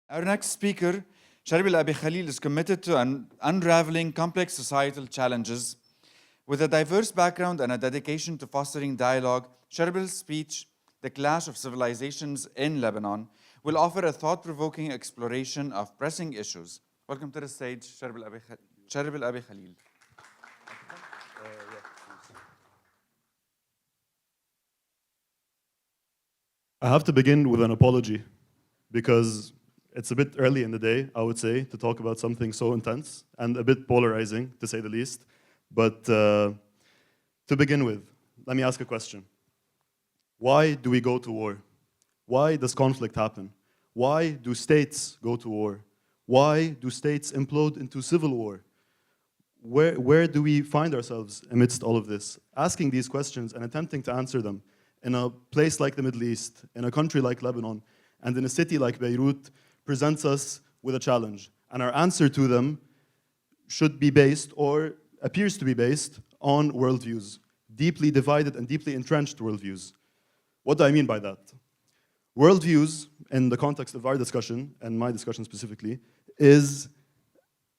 Our next speaker, Charbel Khalil, is committed to unraveling complex societal challenges. With a diverse background and a dedication to fostering dialogue, Charbel's speech, The Clash of Civilizations in Lebanon, will offer a thought-provoking exploration of pressing issues. Welcome to the stage, Charbel Khalil. I have to begin with an apology because it's a bit early in the day, I would say, to talk about something so intense and a bit polarizing, to say the least. But to begin with, let me ask a question. Why do we go to war? Why does conflict happen? Why do states go to war? Why do states implode into civil war? Where do we find ourselves amidst all of this? Asking these questions and attempting to answer them in a place like the Middle East, in a country like Lebanon, and in a city like Beirut presents us with a challenge. And our answer to them should be based, or appears to be based, on worldviews, deeply divided and deeply entrenched worldviews. What do I mean by that? Worldviews, in the context of our discussion, and my discussion specifically, is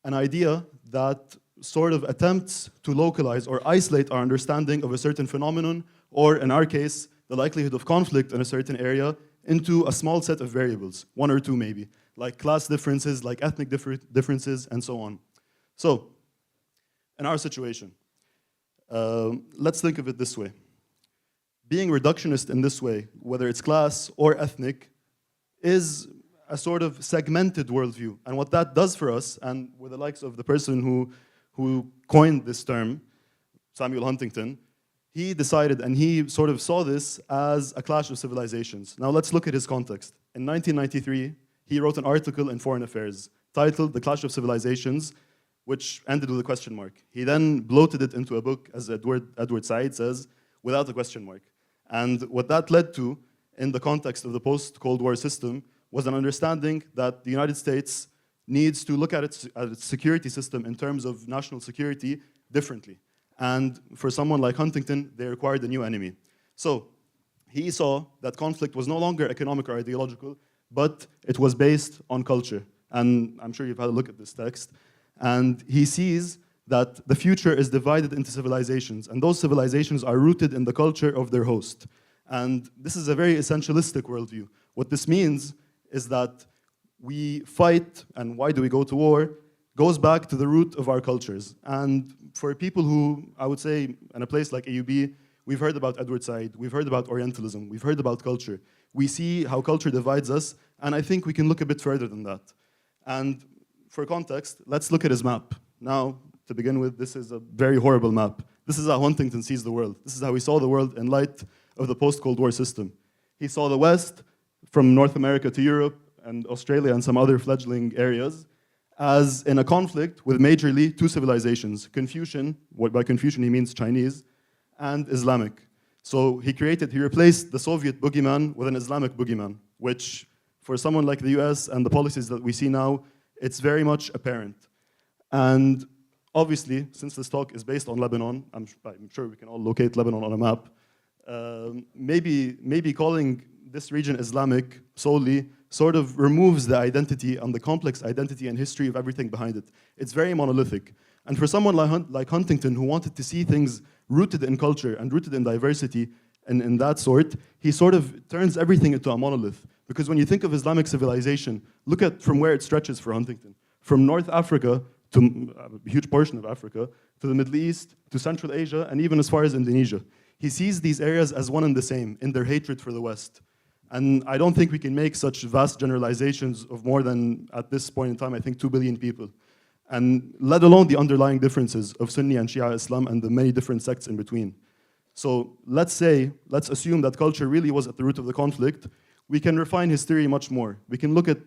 an idea that sort of attempts to localize or isolate our understanding of a certain phenomenon, or in our case, the likelihood of conflict in a certain area, into a small set of variables, one or two maybe, like class differences, like ethnic differences, and so on. So, in our situation, let's think of it this way. Being reductionist in this way, whether it's class or ethnic, is a sort of segmented worldview. And what that does for us, and with the likes of the person who coined this term, Samuel Huntington, he decided and he sort of saw this as a clash of civilizations. Now let's look at his context. In 1993, he wrote an article in Foreign Affairs titled The Clash of Civilizations, which ended with a question mark. He then bloated it into a book, as Edward Said says, without a question mark. And what that led to, in the context of the post-Cold War system, was an understanding that the United States needs to look at its security system in terms of national security differently. And for someone like Huntington, they required a new enemy. So he saw that conflict was no longer economic or ideological, but it was based on culture. And I'm sure you've had a look at this text. And he sees that the future is divided into civilizations, and those civilizations are rooted in the culture of their host. And this is a very essentialistic worldview. What this means is that we fight, and why do we go to war, goes back to the root of our cultures. And for people who, I would say, in a place like AUB, we've heard about Edward Said, we've heard about Orientalism, we've heard about culture. We see how culture divides us, and I think we can look a bit further than that. And for context, let's look at his map. Now, to begin with, this is a very horrible map. This is how Huntington sees the world. This is how he saw the world in light of the post-Cold War system. He saw the West, from North America to Europe and Australia and some other fledgling areas, as in a conflict with majorly two civilizations, Confucian, by Confucian he means Chinese, and Islamic. So he replaced the Soviet boogeyman with an Islamic boogeyman, which for someone like the US and the policies that we see now, it's very much apparent. And obviously, since this talk is based on Lebanon, I'm sure we can all locate Lebanon on a map, maybe calling this region Islamic solely sort of removes the identity and the complex identity and history of everything behind it. It's very monolithic. And for someone like Huntington, who wanted to see things rooted in culture and rooted in diversity and in that sort, he sort of turns everything into a monolith. Because when you think of Islamic civilization, look at from where it stretches for Huntington. From North Africa to a huge portion of Africa, to the Middle East, to Central Asia, and even as far as Indonesia. He sees these areas as one and the same in their hatred for the West. And I don't think we can make such vast generalizations of more than, at this point in time, I think 2 billion people. And let alone the underlying differences of Sunni and Shia Islam and the many different sects in between. So let's assume that culture really was at the root of the conflict. We can refine his theory much more. We can look at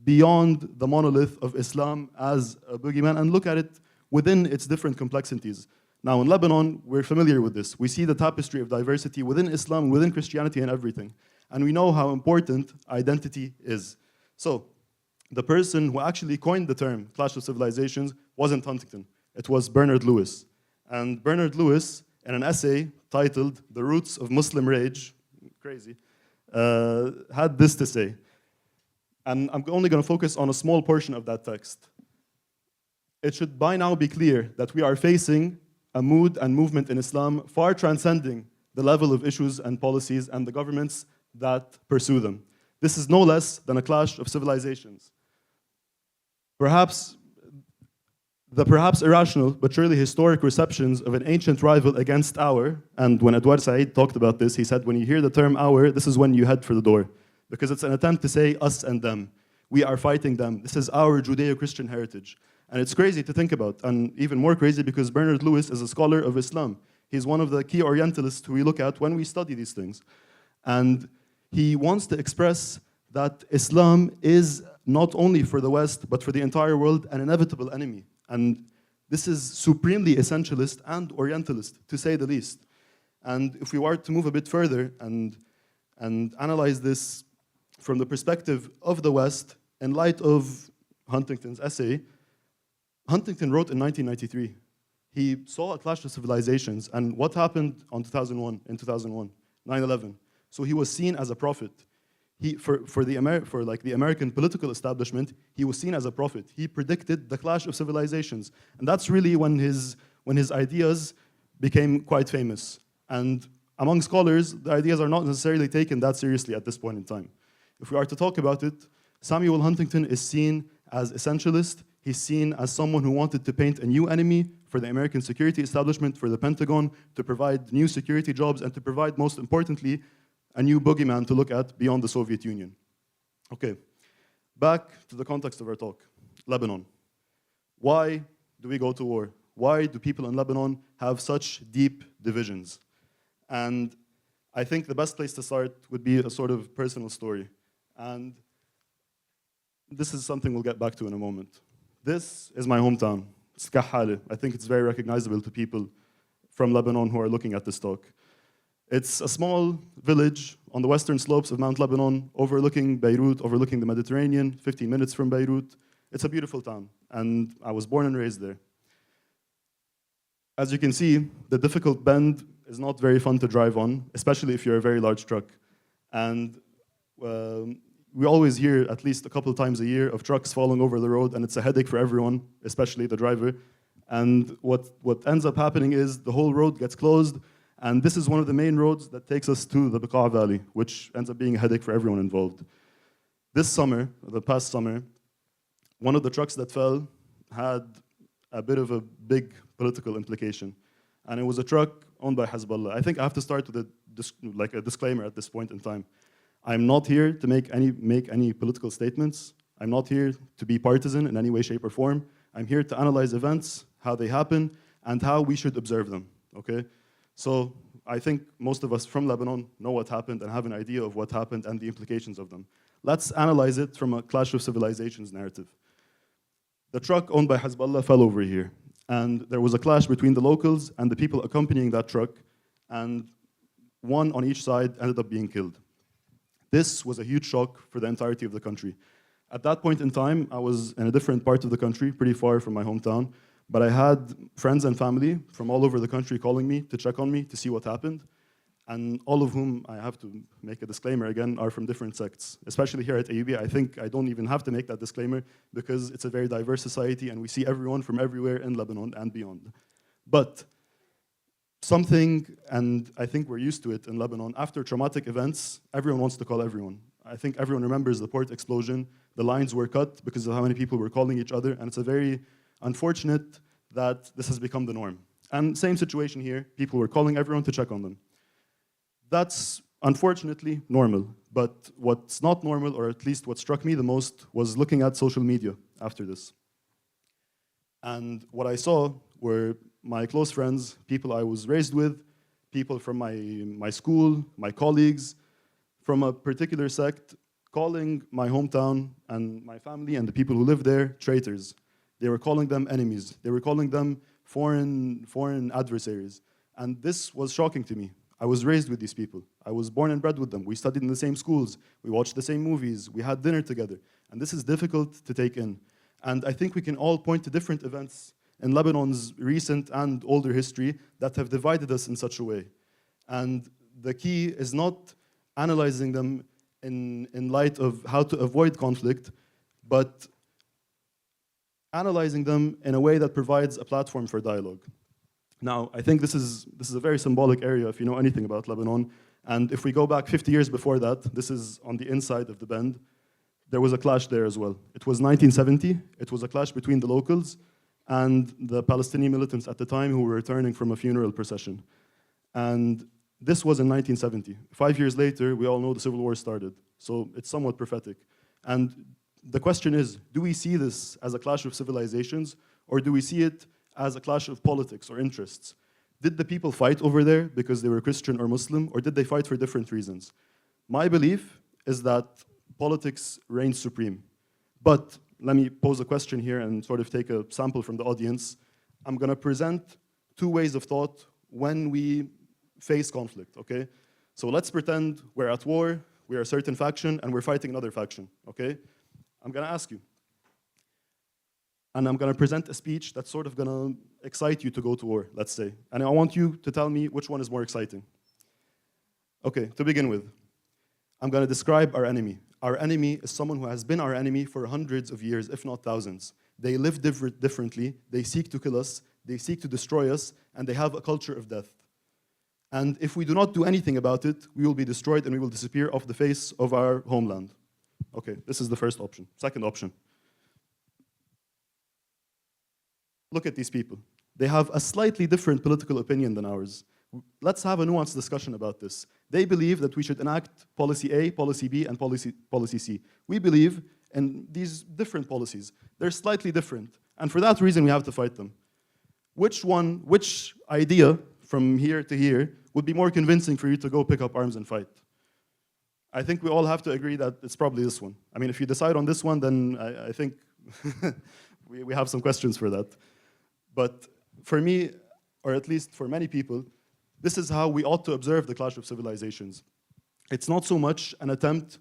beyond the monolith of Islam as a boogeyman and look at it within its different complexities. Now in Lebanon, we're familiar with this. We see the tapestry of diversity within Islam, within Christianity and everything. And we know how important identity is. So the person who actually coined the term Clash of Civilizations wasn't Huntington. It was Bernard Lewis. And Bernard Lewis, in an essay titled The Roots of Muslim Rage, crazy, had this to say. And I'm only going to focus on a small portion of that text. It should by now be clear that we are facing a mood and movement in Islam far transcending the level of issues and policies and the governments that pursue them. This is no less than a clash of civilizations. Perhaps irrational, but surely historic receptions of an ancient rival against our, and when Edward Said talked about this, he said, when you hear the term our, this is when you head for the door. Because it's an attempt to say us and them. We are fighting them. This is our Judeo-Christian heritage. And it's crazy to think about, and even more crazy because Bernard Lewis is a scholar of Islam. He's one of the key Orientalists who we look at when we study these things. And he wants to express that Islam is not only for the West, but for the entire world, an inevitable enemy. And this is supremely essentialist and Orientalist, to say the least. And if we were to move a bit further and analyze this from the perspective of the West, in light of Huntington's essay, Huntington wrote in 1993. He saw a clash of civilizations, and what happened in 2001, 9/11. So he was seen as a prophet. For the American political establishment, he was seen as a prophet. He predicted the clash of civilizations, and that's really when his ideas became quite famous. And among scholars, the ideas are not necessarily taken that seriously at this point in time. If we are to talk about it, Samuel Huntington is seen as essentialist. He's seen as someone who wanted to paint a new enemy for the American security establishment, for the Pentagon, to provide new security jobs, and to provide, most importantly, a new boogeyman to look at beyond the Soviet Union. Okay, back to the context of our talk, Lebanon. Why do we go to war? Why do people in Lebanon have such deep divisions? And I think the best place to start would be a sort of personal story. And this is something we'll get back to in a moment. This is my hometown, it's Khalil. I think it's very recognizable to people from Lebanon who are looking at this talk. It's a small village on the western slopes of Mount Lebanon, overlooking Beirut, overlooking the Mediterranean, 15 minutes from Beirut. It's a beautiful town, and I was born and raised there. As you can see, the difficult bend is not very fun to drive on, especially if you're a very large truck. And we always hear, at least a couple of times a year, of trucks falling over the road, and it's a headache for everyone, especially the driver. And what ends up happening is the whole road gets closed, and this is one of the main roads that takes us to the Bekaa Valley, which ends up being a headache for everyone involved. This summer, the past summer, one of the trucks that fell had a bit of a big political implication. And it was a truck owned by Hezbollah. I think I have to start with a disclaimer at this point in time. I'm not here to make any political statements. I'm not here to be partisan in any way, shape, or form. I'm here to analyze events, how they happen, and how we should observe them, okay? So I think most of us from Lebanon know what happened and have an idea of what happened and the implications of them. Let's analyze it from a clash of civilizations narrative. The truck owned by Hezbollah fell over here, and there was a clash between the locals and the people accompanying that truck, and one on each side ended up being killed. This was a huge shock for the entirety of the country. At that point in time, I was in a different part of the country, pretty far from my hometown, but I had friends and family from all over the country calling me to check on me to see what happened, and all of whom, I have to make a disclaimer again, are from different sects. Especially here at AUB, I think I don't even have to make that disclaimer because it's a very diverse society and we see everyone from everywhere in Lebanon and beyond. But something, and I think we're used to it in Lebanon, after traumatic events, everyone wants to call everyone. I think everyone remembers the port explosion. The lines were cut because of how many people were calling each other, and it's a very unfortunate that this has become the norm. And same situation here, people were calling everyone to check on them. That's unfortunately normal, but what's not normal, or at least what struck me the most, was looking at social media after this. And what I saw were my close friends, people I was raised with, people from my school, my colleagues, from a particular sect, calling my hometown and my family and the people who live there traitors. They were calling them enemies. They were calling them foreign adversaries. And this was shocking to me. I was raised with these people. I was born and bred with them. We studied in the same schools. We watched the same movies. We had dinner together. And this is difficult to take in. And I think we can all point to different events in Lebanon's recent and older history that have divided us in such a way. And the key is not analyzing them in light of how to avoid conflict, but analyzing them in a way that provides a platform for dialogue. Now, I think this is a very symbolic area if you know anything about Lebanon. And if we go back 50 years before that, this is on the inside of the bend, there was a clash there as well. It was 1970. It was a clash between the locals and the Palestinian militants at the time who were returning from a funeral procession. And this was in 1970. 5 years later, we all know the civil war started. So it's somewhat prophetic. And the question is, do we see this as a clash of civilizations, or do we see it as a clash of politics or interests? Did the people fight over there because they were Christian or Muslim, or did they fight for different reasons? My belief is that politics reigns supreme. But let me pose a question here and sort of take a sample from the audience. I'm going to present two ways of thought when we face conflict, okay? So let's pretend we're at war, we're a certain faction, and we're fighting another faction, okay? I'm going to ask you. And I'm going to present a speech that's sort of going to excite you to go to war, let's say. And I want you to tell me which one is more exciting. Okay, to begin with, I'm going to describe our enemy. Our enemy is someone who has been our enemy for hundreds of years, if not thousands. They live differently, they seek to kill us, they seek to destroy us, and they have a culture of death. And if we do not do anything about it, we will be destroyed and we will disappear off the face of our homeland. Okay, this is the first option. Second option. Look at these people. They have a slightly different political opinion than ours. Let's have a nuanced discussion about this. They believe that we should enact policy A, policy B, and policy C. We believe in these different policies. They're slightly different. And for that reason, we have to fight them. Which idea from here to here would be more convincing for you to go pick up arms and fight? I think we all have to agree that it's probably this one. I mean, if you decide on this one, then I think we have some questions for that. But for me, or at least for many people, this is how we ought to observe the clash of civilizations. It's not so much an attempt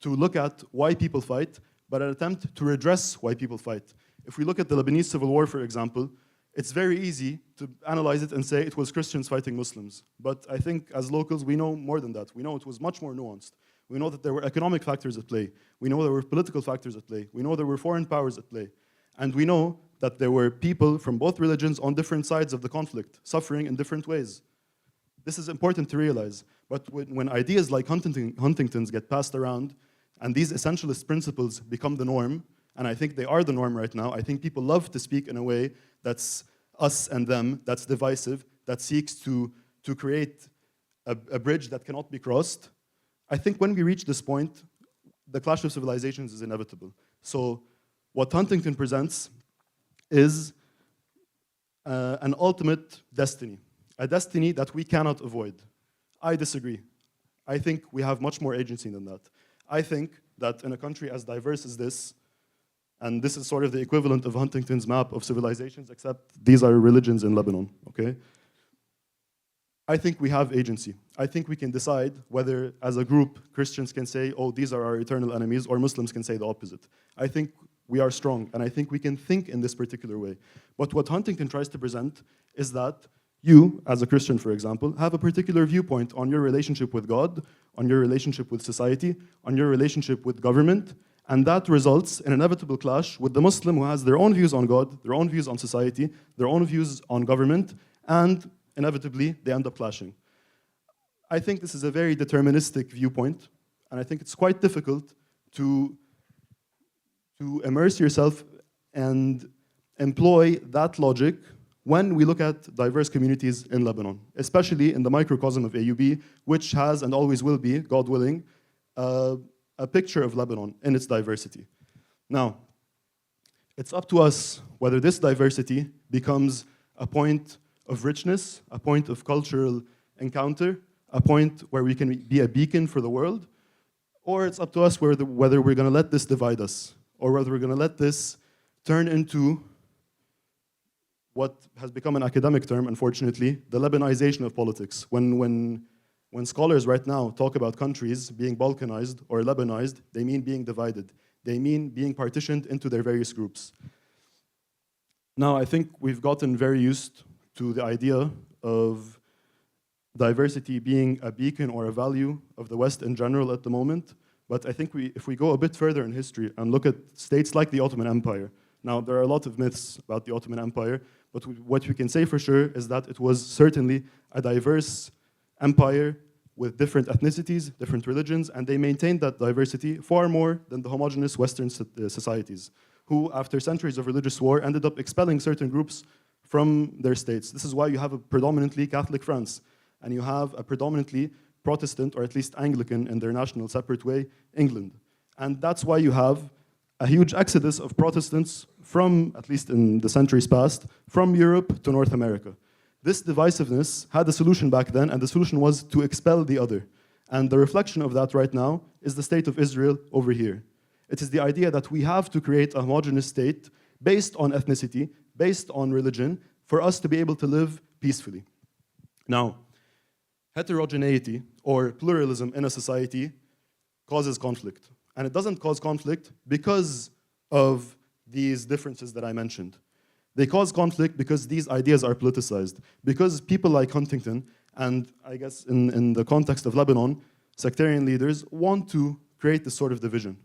to look at why people fight, but an attempt to redress why people fight. If we look at the Lebanese civil war, for example, it's very easy to analyze it and say it was Christians fighting Muslims. But I think as locals, we know more than that. We know it was much more nuanced. We know that there were economic factors at play. We know there were political factors at play. We know there were foreign powers at play. And we know that there were people from both religions on different sides of the conflict, suffering in different ways. This is important to realize. But when ideas like Huntington's get passed around, and these essentialist principles become the norm, and I think they are the norm right now, I think people love to speak in a way that's us and them, that's divisive, that seeks to create a bridge that cannot be crossed. I think when we reach this point, the clash of civilizations is inevitable. So what Huntington presents is an ultimate destiny, a destiny that we cannot avoid. I disagree. I think we have much more agency than that. I think that in a country as diverse as this, and this is sort of the equivalent of Huntington's map of civilizations, except these are religions in Lebanon, okay? I think we have agency. I think we can decide whether, as a group, Christians can say, oh, these are our eternal enemies, or Muslims can say the opposite. I think we are strong, and I think we can think in this particular way. But what Huntington tries to present is that you, as a Christian, for example, have a particular viewpoint on your relationship with God, on your relationship with society, on your relationship with government, and that results in an inevitable clash with the Muslim who has their own views on God, their own views on society, their own views on government, and inevitably, they end up clashing. I think this is a very deterministic viewpoint, and I think it's quite difficult to immerse yourself and employ that logic when we look at diverse communities in Lebanon, especially in the microcosm of AUB, which has and always will be, God willing, a picture of Lebanon in its diversity. Now, it's up to us whether this diversity becomes a point of richness, a point of cultural encounter, a point where we can be a beacon for the world, or it's up to us whether we're going to let this divide us, or whether we're going to let this turn into what has become an academic term, unfortunately, the Lebanization of politics. When scholars right now talk about countries being Balkanized or Lebanized, they mean being divided. They mean being partitioned into their various groups. Now, I think we've gotten very used to the idea of diversity being a beacon or a value of the West in general at the moment, But I think if we go a bit further in history and look at states like the Ottoman Empire, now there are a lot of myths about the Ottoman Empire, but what we can say for sure is that it was certainly a diverse empire with different ethnicities, different religions, and they maintained that diversity far more than the homogeneous Western societies, who, after centuries of religious war, ended up expelling certain groups from their states. This is why you have a predominantly Catholic France, and you have a predominantly Protestant, or at least Anglican in their national separate way, England. And that's why you have a huge exodus of Protestants from, at least in the centuries past, from Europe to North America. This divisiveness had a solution back then, and the solution was to expel the other. And the reflection of that right now is the state of Israel over here. It is the idea that we have to create a homogeneous state based on ethnicity, based on religion, for us to be able to live peacefully. Now, heterogeneity or pluralism in a society causes conflict. And it doesn't cause conflict because of these differences that I mentioned. They cause conflict because these ideas are politicized. Because people like Huntington, and I guess in the context of Lebanon, sectarian leaders want to create this sort of division,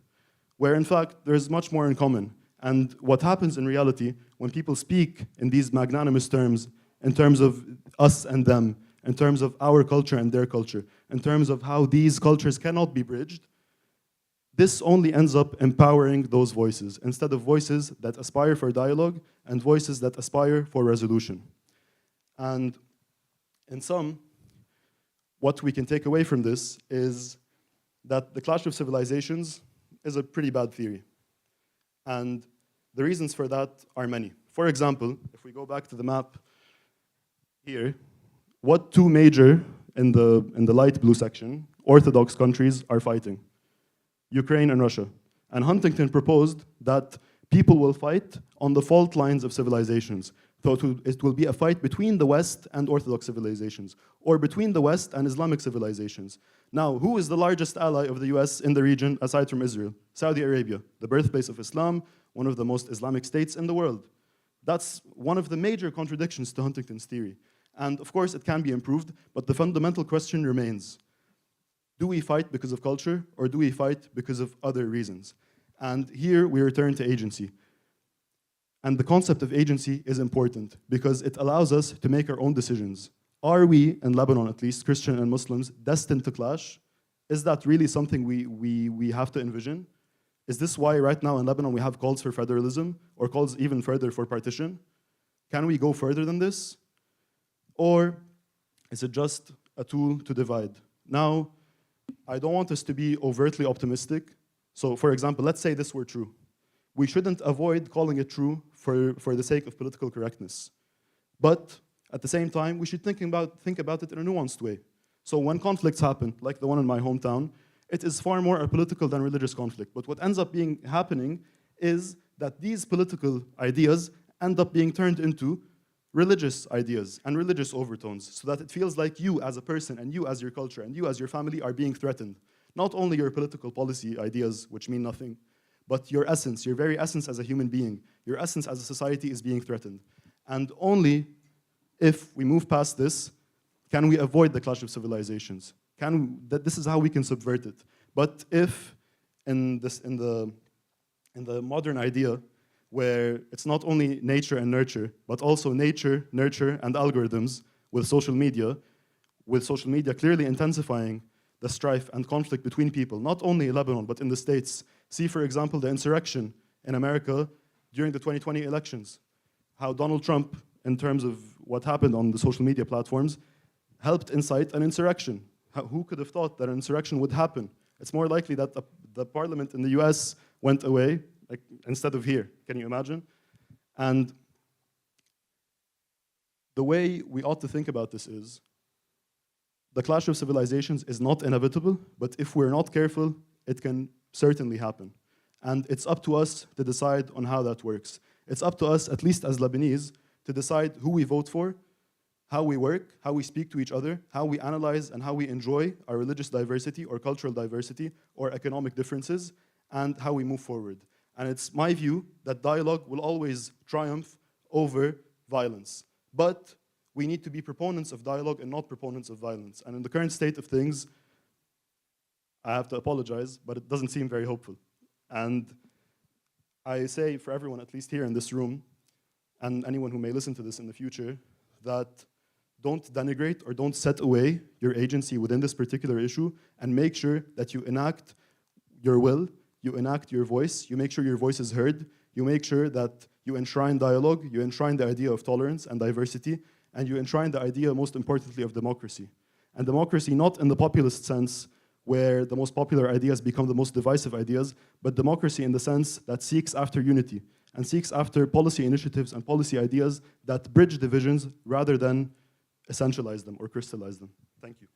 where in fact there's much more in common. And what happens in reality when people speak in these magnanimous terms, in terms of us and them, in terms of our culture and their culture, in terms of how these cultures cannot be bridged, this only ends up empowering those voices, instead of voices that aspire for dialogue and voices that aspire for resolution. And in sum, what we can take away from this is that the clash of civilizations is a pretty bad theory. And the reasons for that are many. For example, if we go back to the map here, what two major, in the light blue section, Orthodox countries are fighting? Ukraine and Russia. And Huntington proposed that people will fight on the fault lines of civilizations. So it will be a fight between the West and Orthodox civilizations, or between the West and Islamic civilizations. Now, who is the largest ally of the US in the region aside from Israel? Saudi Arabia, the birthplace of Islam, one of the most Islamic states in the world. That's one of the major contradictions to Huntington's theory. And of course, it can be improved, but the fundamental question remains. Do we fight because of culture, or do we fight because of other reasons? And here we return to agency. And the concept of agency is important because it allows us to make our own decisions. Are we, in Lebanon at least, Christian and Muslims, destined to clash? Is that really something we have to envision? Is this why right now in Lebanon we have calls for federalism, or calls even further for partition? Can we go further than this? Or is it just a tool to divide? Now, I don't want us to be overtly optimistic. So, for example, let's say this were true. We shouldn't avoid calling it true for the sake of political correctness. But at the same time, we should think about it in a nuanced way. So when conflicts happen, like the one in my hometown, it is far more a political than religious conflict. But what ends up happening is that these political ideas end up being turned into religious ideas and religious overtones, so that it feels like you as a person and you as your culture and you as your family are being threatened. Not only your political policy ideas, which mean nothing, but your essence, your very essence as a human being, your essence as a society is being threatened. And only if we move past this can we avoid the clash of civilizations. This is how we can subvert it. But if in the modern idea, where it's not only nature and nurture, but also nature, nurture, and algorithms with social media clearly intensifying the strife and conflict between people, not only in Lebanon, but in the States. See, for example, the insurrection in America during the 2020 elections, how Donald Trump, in terms of what happened on the social media platforms, helped incite an insurrection. Who could have thought that an insurrection would happen? It's more likely that the parliament in the US went away, like, instead of here. Can you imagine? And the way we ought to think about this is, the clash of civilizations is not inevitable, but if we're not careful, it can certainly happen. And it's up to us to decide on how that works. It's up to us, at least as Lebanese, to decide who we vote for, how we work, how we speak to each other, how we analyze and how we enjoy our religious diversity or cultural diversity or economic differences, and how we move forward. And it's my view that dialogue will always triumph over violence. But we need to be proponents of dialogue and not proponents of violence. And in the current state of things, I have to apologize, but it doesn't seem very hopeful. And I say for everyone, at least here in this room, and anyone who may listen to this in the future, that don't denigrate or don't set away your agency within this particular issue, and make sure that you enact your will, you enact your voice, you make sure your voice is heard, you make sure that you enshrine dialogue, you enshrine the idea of tolerance and diversity, and you enshrine the idea, most importantly, of democracy. And democracy not in the populist sense, where the most popular ideas become the most divisive ideas, but democracy in the sense that seeks after unity, and seeks after policy initiatives and policy ideas that bridge divisions rather than essentialize them or crystallize them. Thank you.